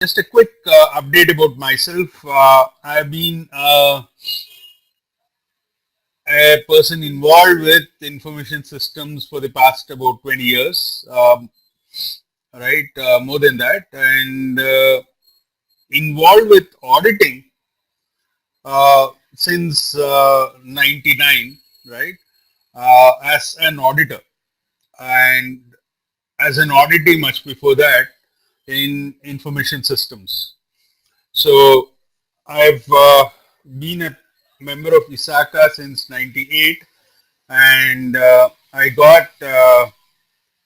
Just a quick update about myself. I've been a person involved with information systems for the past about 20 years, right? More than that, and involved with auditing since 99, right? As an auditor, and as an auditee much before that in information systems. So I've been a member of ISACA since '98, and I got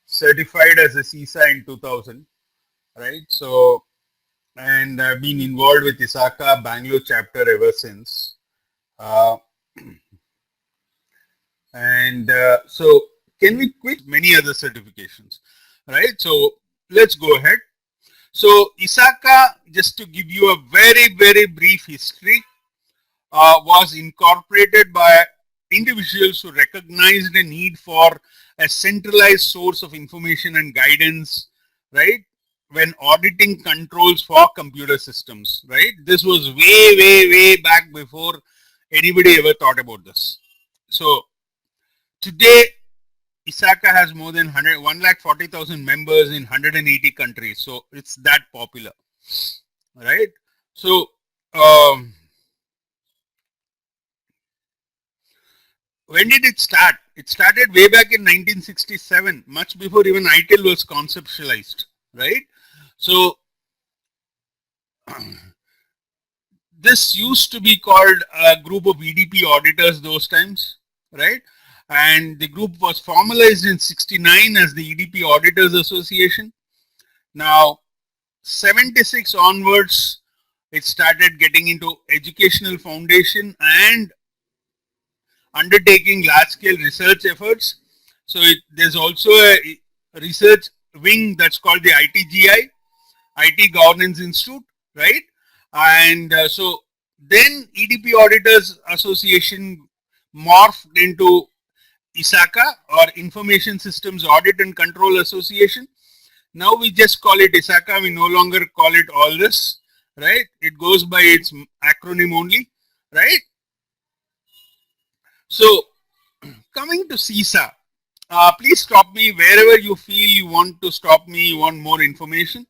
certified as a CISA in 2000, right? So, and I've been involved with ISACA Bangalore chapter ever since. Uh, and so, can we quit many other certifications, right? So, let's go ahead. So, ISACA, just to give you a very brief history, was incorporated by individuals who recognized a need for a centralized source of information and guidance, right? When auditing controls for computer systems, right? This was way back before anybody ever thought about this. So today, ISACA has more than 140,000 members in 180 countries. So it's that popular, right? So, when did it start? It started way back in 1967, much before even ITIL was conceptualized, right? So this used to be called a group of EDP auditors those times, right? And the group was formalized in 69 as the EDP Auditors Association. Now, 76 onwards, it started getting into educational foundation and undertaking large-scale research efforts. So there's also a research wing that's called the ITGI, IT Governance Institute, right? And so then EDP Auditors Association morphed into ISACA, or Information Systems Audit and Control Association. Now we just call it ISACA. We no longer call it all this, right? It goes by its acronym only, right? So coming to CISA, please stop me wherever you feel you want to stop me, you want more information.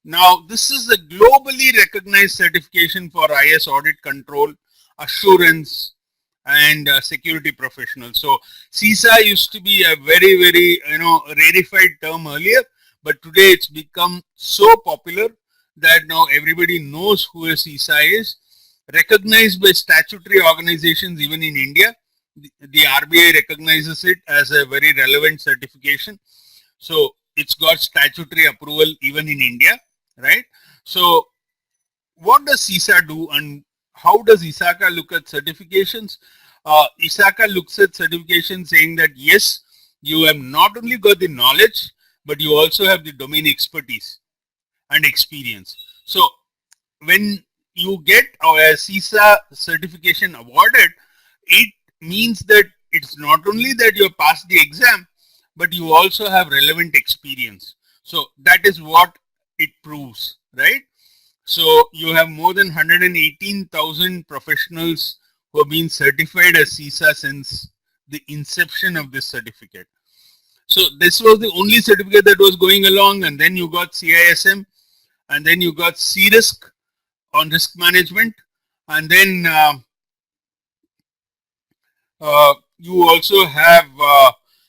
Now, this is a globally recognized certification for IS audit control, assurance, and security professionals. So, CISA used to be a very rarefied term earlier, but today it's become so popular that now everybody knows who a CISA is, recognized by statutory organizations even in India. The RBI recognizes it as a very relevant certification. So it's got statutory approval even in India, right? So what does CISA do, and how does ISACA look at certifications? ISACA looks at certification saying that yes, you have not only got the knowledge, but you also have the domain expertise and experience. So when you get a CISA certification awarded, it means that it's not only that you have passed the exam, but you also have relevant experience. So that is what it proves, right? So you have more than 118,000 professionals who have been certified as CISA since the inception of this certificate. So this was the only certificate that was going along, and then you got CISM, and then you got CRISC on risk management, and then you also have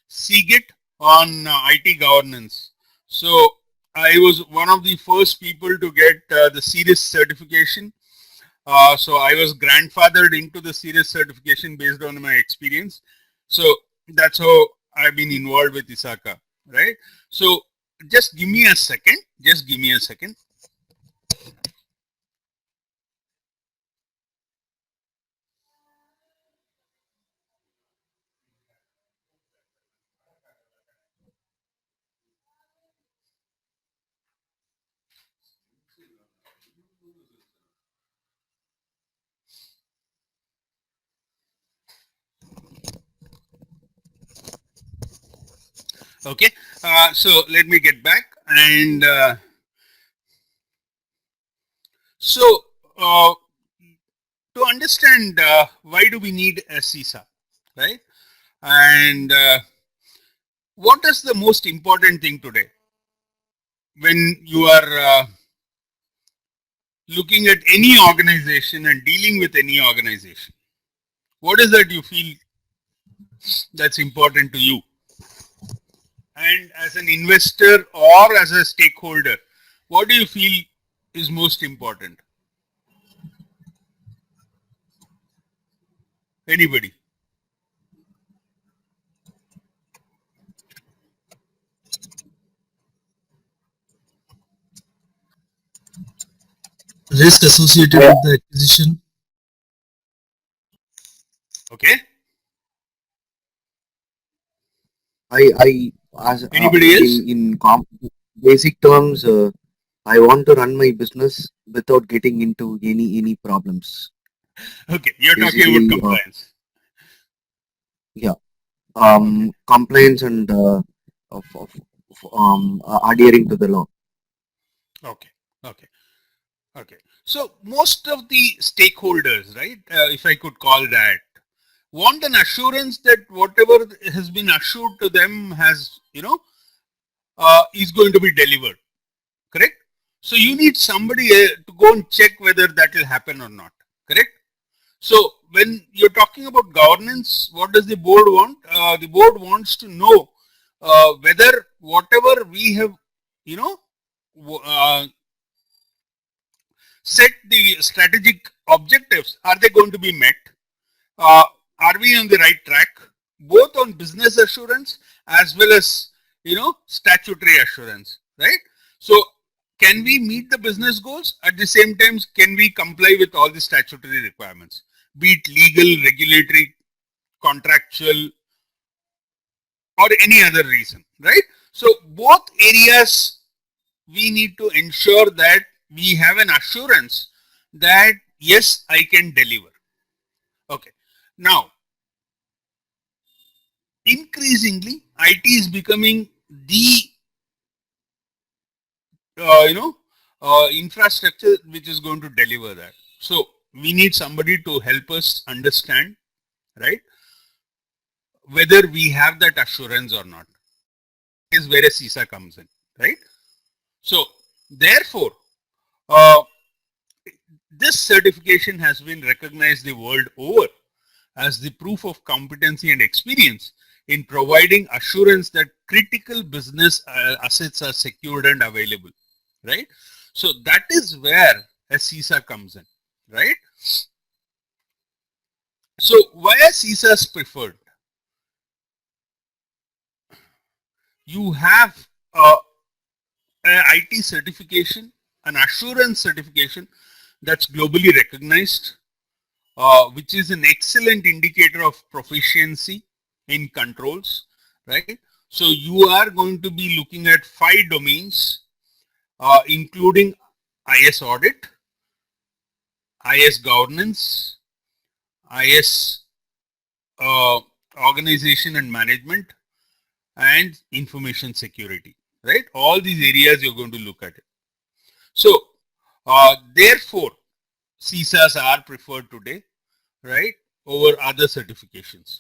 CGIT on IT governance. So I was one of the first people to get the CRISC certification. So I was grandfathered into the CRISC certification based on my experience. So that's how I've been involved with ISACA, right? So just give me a second. Just give me a second. Okay. So let me get back, and So, to understand why do we need a CISA, right? And what is the most important thing today when you are looking at any organization and dealing with any organization? What is that you feel that's important to you? And as an investor or as a stakeholder, what do you feel is most important? Anybody? Risk associated with the acquisition. Okay. I as Anybody else? basic terms, I want to run my business without getting into any problems. Okay, you're talking about Basically, compliance. yeah, Okay, compliance and adhering to the law. okay, okay, okay. So most of the stakeholders, right, if I could call that, want an assurance that whatever has been assured to them has, is going to be delivered. Correct? So you need somebody to go and check whether that will happen or not. Correct? So when you're talking about governance, what does the board want? The board wants to know whether whatever we have, you know, set the strategic objectives, are they going to be met? Uh, are we on the right track? Both on business assurance as well as, statutory assurance, right? So can we meet the business goals? At the same time, can we comply with all the statutory requirements? Be it legal, regulatory, contractual, or any other reason, right? So both areas we need to ensure that we have an assurance that yes, I can deliver. Okay. Now, increasingly, IT is becoming the infrastructure which is going to deliver that. So we need somebody to help us understand, right, whether we have that assurance or not. Is where a CISA comes in, right? So therefore, uh, this certification has been recognized the world over as the proof of competency and experience in providing assurance that critical business assets are secured and available, right? So that is where a CISA comes in, right? So why are CISAs preferred? You have an IT certification, an assurance certification that's globally recognized, which is an excellent indicator of proficiency in controls, right? So you are going to be looking at 5 domains, including IS audit, IS governance, IS organization and management, and information security, right? All these areas you're going to look at it. So therefore, CISAs are preferred today, right, over other certifications.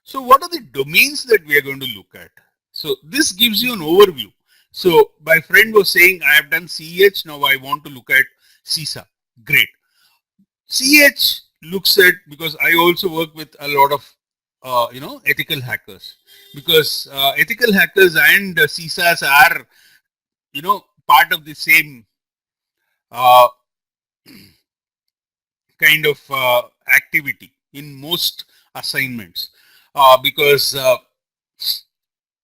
So what are the domains that we are going to look at? So this gives you an overview. So my friend was saying, I have done CH, now I want to look at CISA. Great. CH looks at, because I also work with a lot of, ethical hackers, because ethical hackers and CISAs are, part of the same uh, kind of activity in most assignments, because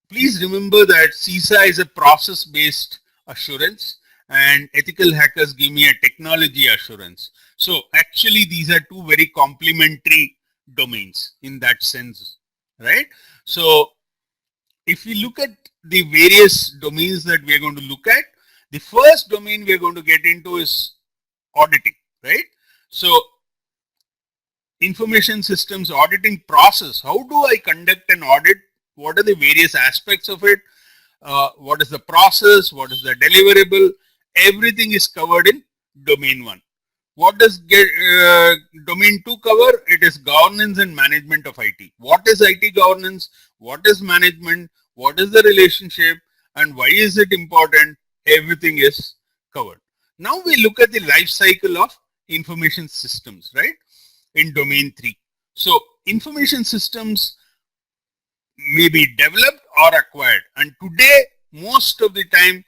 please remember that CISA is a process-based assurance and ethical hackers give me a technology assurance. So actually these are two very complementary domains in that sense, right? So if we look at the various domains that we are going to look at, the first domain we are going to get into is auditing, right? So information systems auditing process. How do I conduct an audit? What are the various aspects of it? What is the process? What is the deliverable? everything is covered in domain 1. What does domain 2 cover? It is governance and management of IT. What is IT governance? What is management? What is the relationship? And why is it important? Everything is covered. Now we look at the life cycle of information systems, right? In domain 3. So information systems may be developed or acquired. And today, most of the time,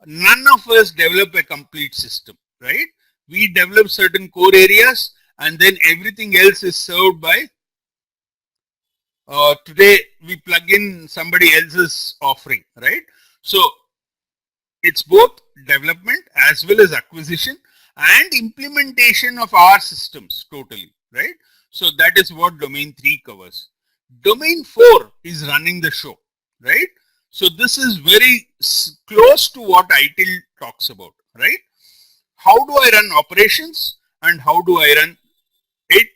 none of us develop a complete system, right? We develop certain core areas and then everything else is served by, today we plug in somebody else's offering, right? So it's both development as well as acquisition and implementation of our systems totally, right? So that is what domain 3 covers. Domain 4 is running the show, right? So this is very close to what ITIL talks about, right? How do I run operations and how do I run it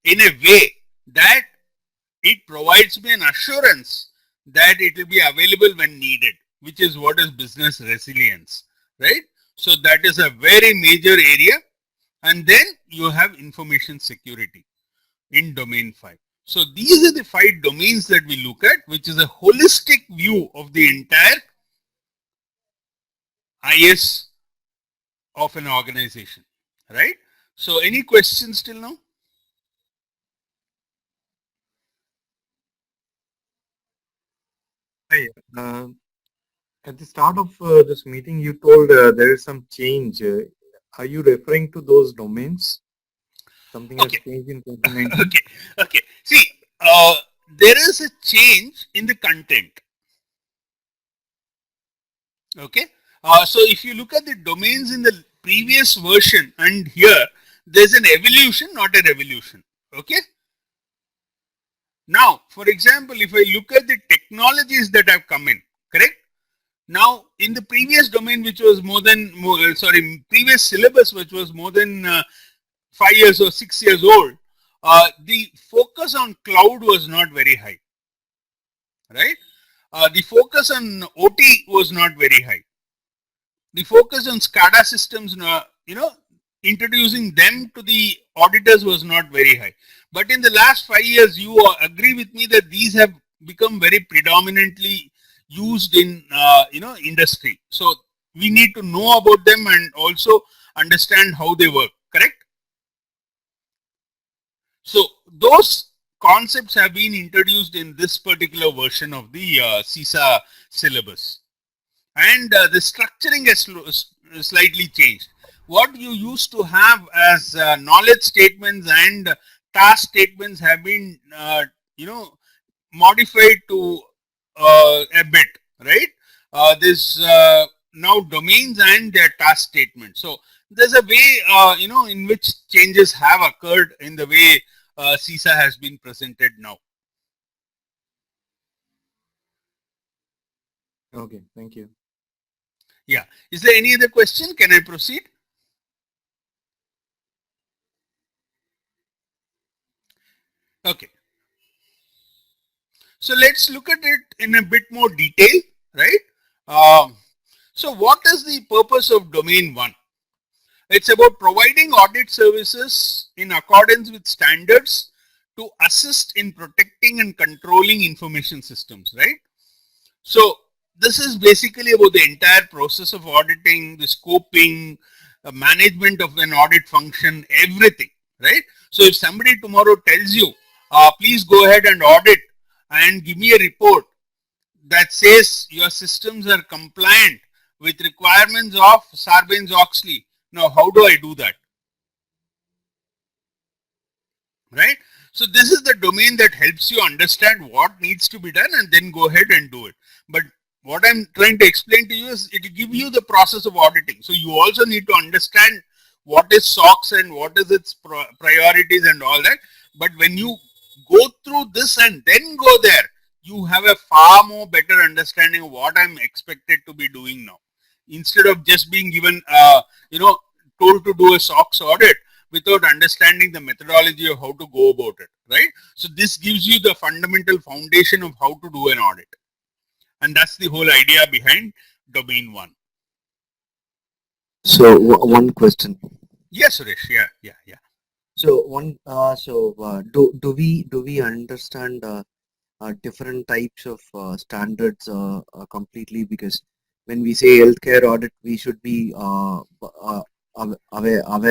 in a way that it provides me an assurance that it will be available when needed, which is what is business resilience, right? So that is a very major area. And then you have information security in domain 5. So these are the 5 domains that we look at, which is a holistic view of the entire IS of an organization, right? So any questions till now? Hi. At the start of this meeting, you told there is some change. Are you referring to those domains? Something has Okay. changed in 2019? Okay. See, there is a change in the content. Okay. So if you look at the domains in the previous version and here, there's an evolution, not a revolution. Okay. Now, for example, if I look at the technologies that have come in, correct? Now, in the previous domain, which was previous syllabus, which was more than 5 years or 6 years old, the focus on cloud was not very high, right? The focus on OT was not very high. The focus on SCADA systems, introducing them to the auditors was not very high. But in the last 5 years, you agree with me that these have become very predominantly used in, industry. So we need to know about them and also understand how they work, correct? So those concepts have been introduced in this particular version of the CISA syllabus. And the structuring has slightly changed. What you used to have as knowledge statements and task statements have been, modified to a bit, right? This now domains and their task statements. So there's a way, in which changes have occurred in the way CISA has been presented now. Okay, thank you. Yeah. Is there any other question? Can I proceed? Okay. So let's look at it in a bit more detail, right? So what is the purpose of domain 1? It's about providing audit services in accordance with standards to assist in protecting and controlling information systems, right? So this is basically about the entire process of auditing, the scoping, management of an audit function, everything, right? So if somebody tomorrow tells you, please go ahead and audit and give me a report that says your systems are compliant with requirements of Sarbanes-Oxley. Now, how do I do that? Right? So this is the domain that helps you understand what needs to be done and then go ahead and do it. But what I'm trying to explain to you is it will give you the process of auditing. So you also need to understand what is SOX and what is its priorities and all that. But when you go through this and then go there, you have a far more better understanding of what I'm expected to be doing now. Instead of just being given, told to do a SOX audit without understanding the methodology of how to go about it, right? So this gives you the fundamental foundation of how to do an audit. And that's the whole idea behind domain 1. So one question. Yes, Suresh. Yeah. So do we understand different types of standards completely? Because when we say healthcare audit, we should be aware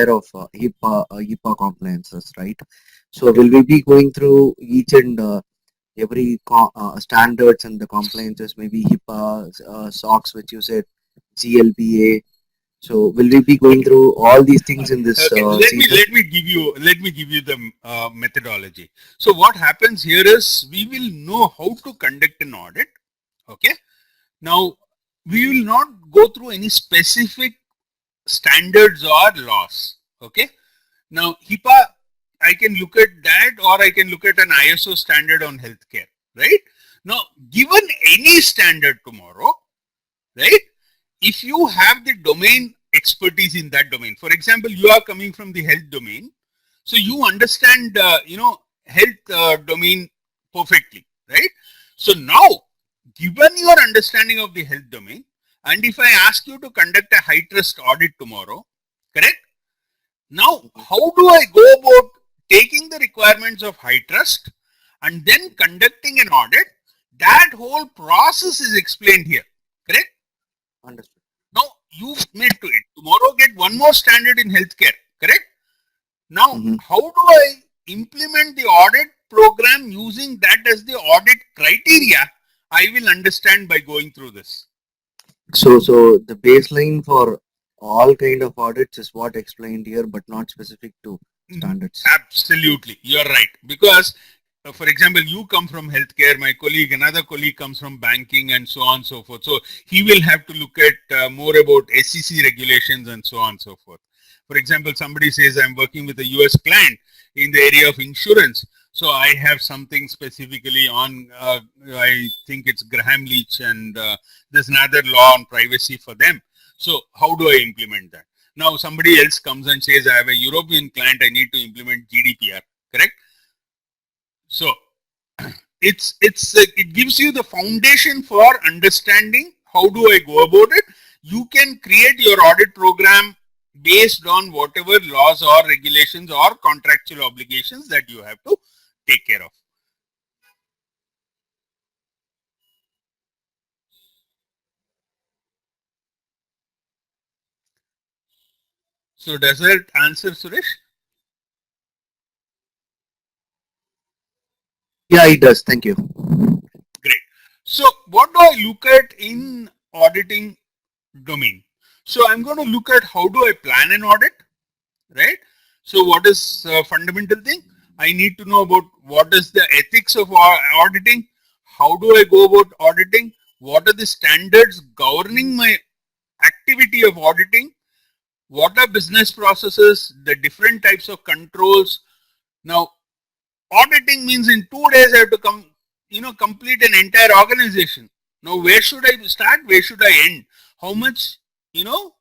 of HIPAA compliances, right? So will we be going through each and every standards and the compliances, maybe HIPAA, SOX, which you said, GLBA. So will we be going through all these things in this Okay, CISA? let me give you the methodology. So what happens here is we will know how to conduct an audit. Okay, now we will not go through any specific standards or laws. Okay, now HIPAA, I can look at that, or I can look at an ISO standard on healthcare. Right now, given any standard tomorrow, right? If you have the domain expertise in that domain, for example, you are coming from the health domain, so you understand health domain perfectly, right? So now, given your understanding of the health domain, and if I ask you to conduct a high trust audit tomorrow, correct? Now, how do I go about taking the requirements of high trust and then conducting an audit? That whole process is explained here, correct? Understood. Now you may to it tomorrow get one more standard in healthcare, correct? Now, Mhm. how do I implement the audit program using that as the audit criteria? I will understand by going through this. So the baseline for all kind of audits is what explained here, but not specific to standards. Absolutely, you're right. Because, for example, you come from healthcare, my colleague, another colleague comes from banking, and so on and so forth. So he will have to look at more about SEC regulations and so on and so forth. For example, somebody says, I'm working with a US client in the area of insurance. So I have something specifically on, I think it's Graham Leach, and there's another law on privacy for them. So how do I implement that? Now somebody else comes and says, I have a European client, I need to implement GDPR, correct? So it gives you the foundation for understanding how do I go about it. You can create your audit program based on whatever laws or regulations or contractual obligations that you have to take care of. So does that answer, Suresh? Yeah, it does. Thank you. Great. So what do I look at in auditing domain? So I'm going to look at how do I plan an audit, right? So what is fundamental thing? I need to know about what is the ethics of auditing. How do I go about auditing? What are the standards governing my activity of auditing? What are business processes? The different types of controls. Now, auditing means in 2 days I have to complete an entire organization. Now, where should I start? Where should I end? How much, you know,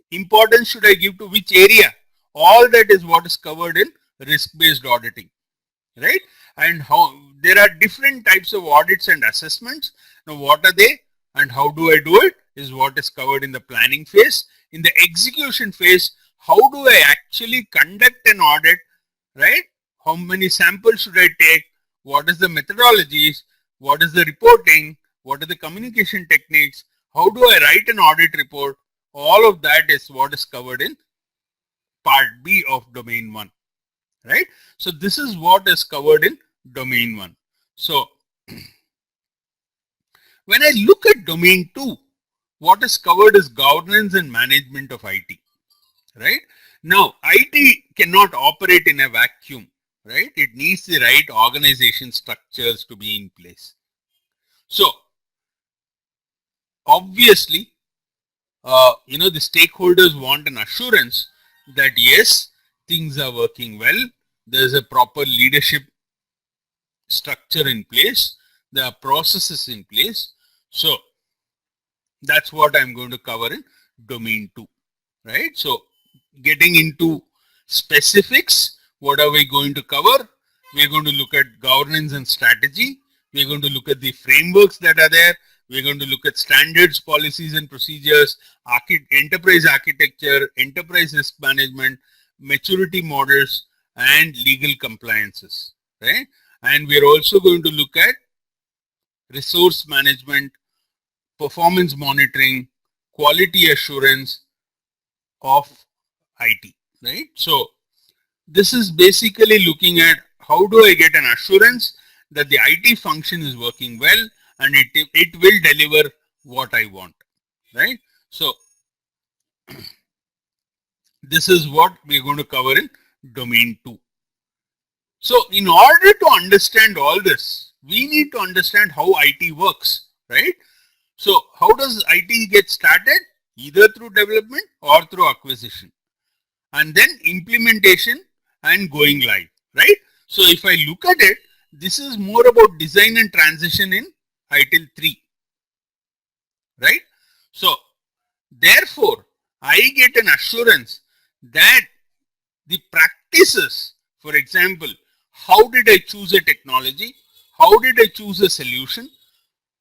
importance should I give to which area? All that is what is covered in risk-based auditing, right? And how there are different types of audits and assessments. Now, what are they and how do I do it is what is covered in the planning phase. In the execution phase, how do I actually conduct an audit, right? How many samples should I take? What is the methodologies? What is the reporting? What are the communication techniques? How do I write an audit report? All of that is what is covered in part B of domain 1, right? So this is what is covered in domain 1. So when I look at domain 2, what is covered is governance and management of IT, right? Now, IT cannot operate in a vacuum, right? It needs the right organization structures to be in place. So obviously, the stakeholders want an assurance that yes, things are working well. There's a proper leadership structure in place. There are processes in place. So that's what I'm going to cover in domain 2, right? So getting into specifics, what are we going to cover? We're going to look at governance and strategy. We're going to look at the frameworks that are there. We're going to look at standards, policies and procedures, enterprise architecture, enterprise risk management, maturity models, and legal compliances, right? And we're also going to look at resource management, performance monitoring, quality assurance of IT, right? So this is basically looking at how do I get an assurance that the IT function is working well and it will deliver what I want, right? So this is what we're going to cover in domain 2. So in order to understand all this, we need to understand how IT works, right? So how does IT get started? Either through development or through acquisition, and then implementation and going live, right? So if I look at it, this is more about design and transition in ITIL 3, right? So therefore, I get an assurance that the practices, for example, how did I choose a technology? How did I choose a solution?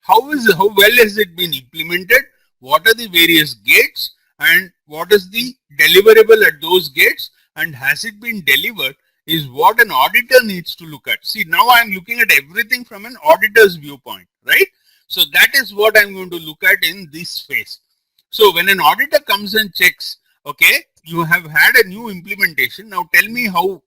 How well has it been implemented? What are the various gates and what is the deliverable at those gates, and has it been delivered is what an auditor needs to look at. See, now I'm looking at everything from an auditor's viewpoint, right? So that is what I'm going to look at in this phase. So when an auditor comes and checks, okay, you have had a new implementation. Now tell me how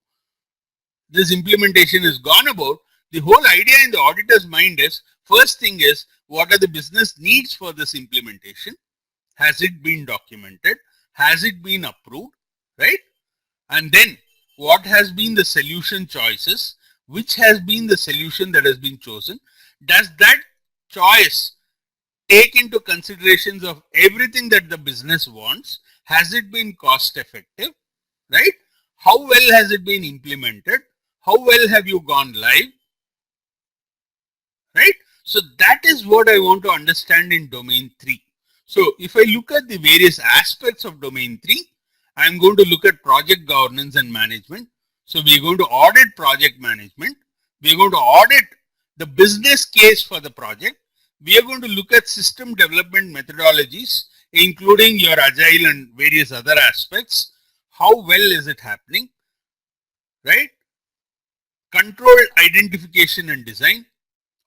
this implementation is gone about. The whole idea in the auditor's mind is, first thing is, what are the business needs for this implementation? Has it been documented? Has it been approved? Right? And then what has been the solution choices? Which has been the solution that has been chosen? Does that choice take into considerations of everything that the business wants? Has it been cost effective? Right? How well has it been implemented? How well have you gone live? Right? So that is what I want to understand in domain 3. So if I look at the various aspects of domain 3, I'm going to look at project governance and management. So we're going to audit project management. We're going to audit the business case for the project. We are going to look at system development methodologies, including your agile and various other aspects. How well is it happening? Right? Control identification and design.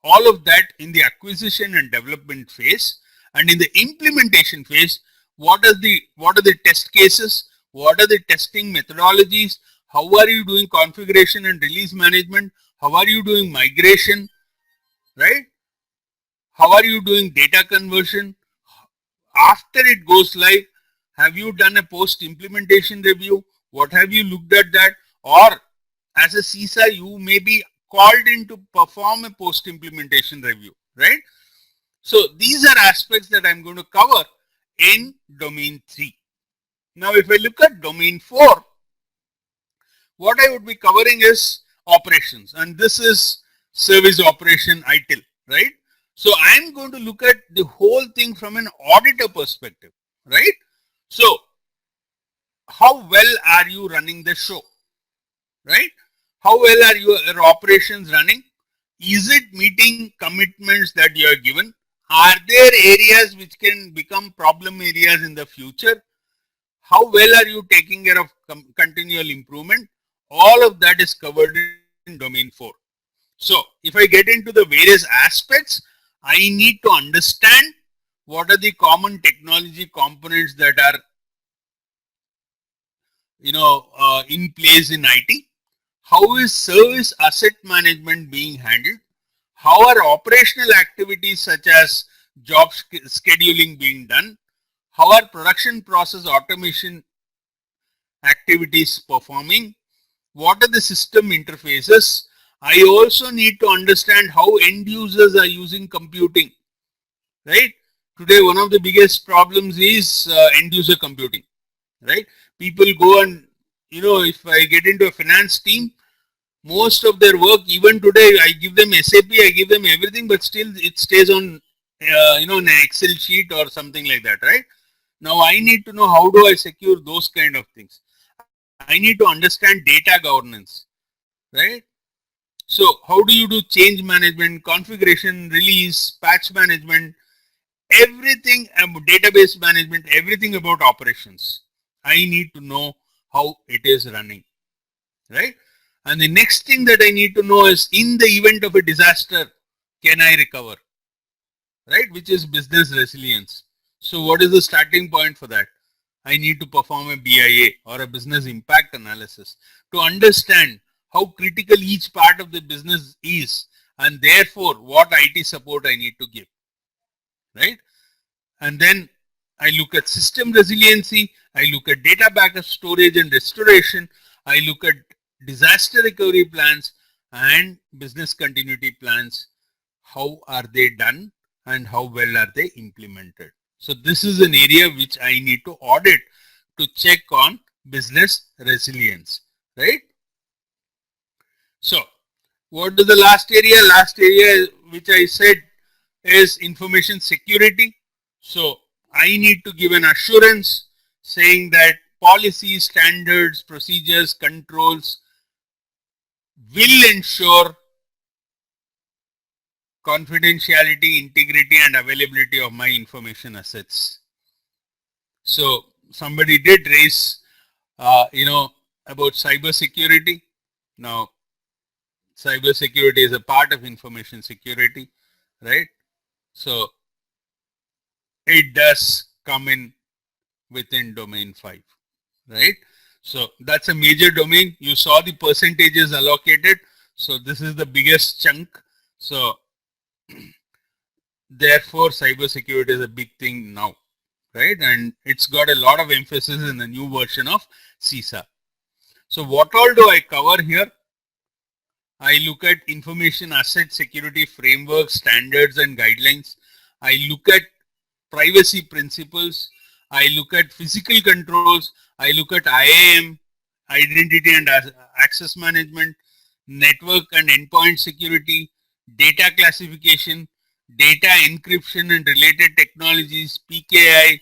All of that in the acquisition and development phase, and in the implementation phase, what are the test cases, what are the testing methodologies, how are you doing configuration and release management, how are you doing migration, right? How are you doing data conversion after it goes live? Have you done a post implementation review? What have you looked at that? Or as a CISA, you may be called in to perform a post-implementation review, right? So these are aspects that I'm going to cover in domain 3. Now, if I look at domain 4, what I would be covering is operations, and this is service operation ITIL, right? So I'm going to look at the whole thing from an auditor perspective, right? So how well are you running the show, right? How well are your operations running? Is it meeting commitments that you are given? Are there areas which can become problem areas in the future? How well are you taking care of continual improvement? All of that is covered in domain 4. So if I get into the various aspects, I need to understand what are the common technology components that are in place in IT. How is service asset management being handled? How are operational activities such as job scheduling being done? How are production process automation activities performing? What are the system interfaces? I also need to understand how end users are using computing, right? Today, one of the biggest problems is end user computing, right? People go and, if I get into a finance team, most of their work, even today, I give them SAP, I give them everything, but still it stays on, an Excel sheet or something like that, right? Now I need to know how do I secure those kind of things. I need to understand data governance, right? So how do you do change management, configuration, release, patch management, everything about database management, everything about operations. I need to know how it is running, right? And the next thing that I need to know is, in the event of a disaster, can I recover, right? Which is business resilience. So what is the starting point for that? I need to perform a BIA or a business impact analysis to understand how critical each part of the business is, and therefore what IT support I need to give, right? And then I look at system resiliency, I look at data backup storage and restoration, I look at disaster recovery plans and business continuity plans. How are they done and how well are they implemented? So this is an area which I need to audit to check on business resilience, right? So what is the last area? Last area which I said is information security. So I need to give an assurance saying that policies, standards, procedures, controls will ensure confidentiality, integrity, and availability of my information assets. So somebody did raise, about cyber security. Now, cyber security is a part of information security, right? So it does come in within domain 5, right? So that's a major domain. You saw the percentages allocated. So this is the biggest chunk. So therefore cybersecurity is a big thing now, right? And it's got a lot of emphasis in the new version of CISA. So what all do I cover here? I look at information asset security framework, standards and guidelines. I look at privacy principles. I look at physical controls. I look at IAM, identity and access management, network and endpoint security, data classification, data encryption and related technologies, PKI,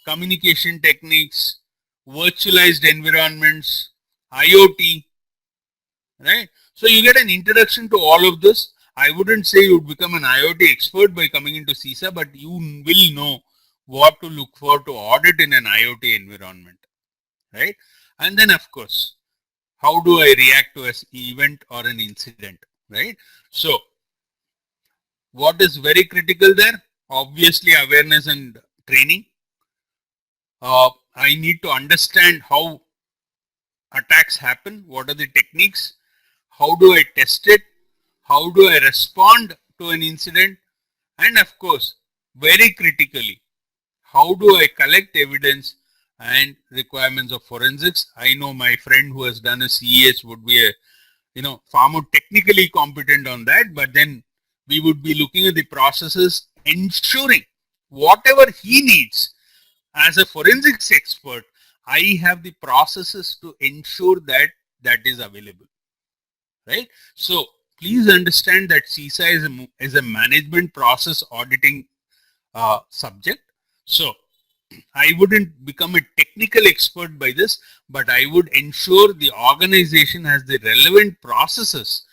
communication techniques, virtualized environments, IoT, right? So you get an introduction to all of this. I wouldn't say you would become an IoT expert by coming into CISA, but you will know what to look for to audit in an IoT environment, right? And then of course, how do I react to an event or an incident, right? So what is very critical there? Obviously awareness and training. I need to understand how attacks happen, what are the techniques, how do I test it, how do I respond to an incident, and of course, very critically, how do I collect evidence and requirements of forensics. I know my friend who has done a CES would be far more technically competent on that, but then we would be looking at the processes, ensuring whatever he needs as a forensics expert, I have the processes to ensure that that is available, right? So please understand that CISA is a management process auditing subject. So I wouldn't become a technical expert by this, but I would ensure the organization has the relevant processes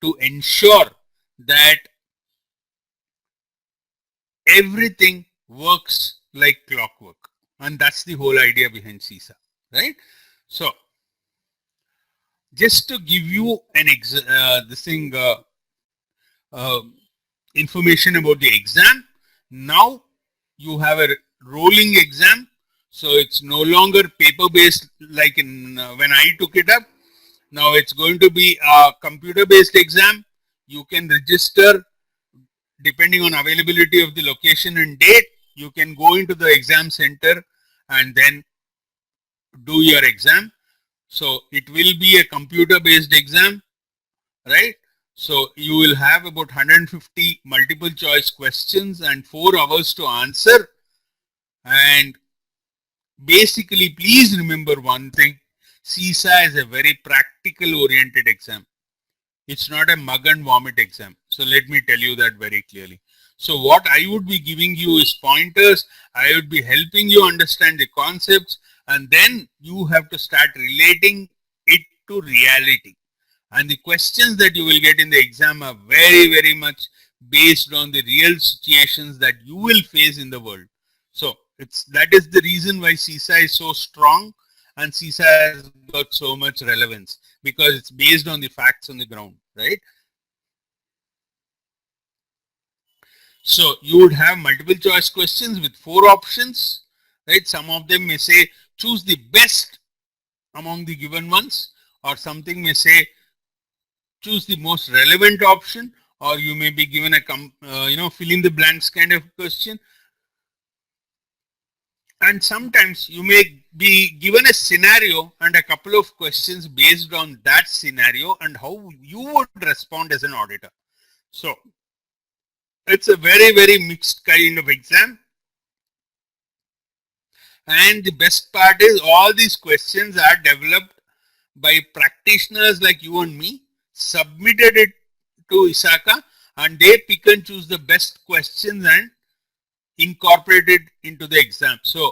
to ensure that everything works like clockwork. And that's the whole idea behind CISA, right? So just to give you an uh, information about the exam. Now you have a rolling exam, so it's no longer paper based like in when I took it up. Now it's going to be a computer based exam. You can register depending on availability of the location and date. You can go into the exam center and then do your exam. So it will be a computer based exam, right? So you will have about 150 multiple choice questions and 4 hours to answer. And basically, please remember one thing, CISA is a very practical oriented exam. It's not a mug and vomit exam. So let me tell you that very clearly. So what I would be giving you is pointers. I would be helping you understand the concepts, and then you have to start relating it to reality. And the questions that you will get in the exam are very, very much based on the real situations that you will face in the world. So that is the reason why CISA is so strong and CISA has got so much relevance, because it's based on the facts on the ground, right? So you would have multiple choice questions with 4 options, right? Some of them may say choose the best among the given ones, or something may say choose the most relevant option, or you may be given a fill in the blanks kind of question. And sometimes you may be given a scenario and a couple of questions based on that scenario and how you would respond as an auditor. So it's a very mixed kind of exam. And the best part is all these questions are developed by practitioners like you and me, submitted it to ISACA, and they pick and choose the best questions and incorporate it into the exam. So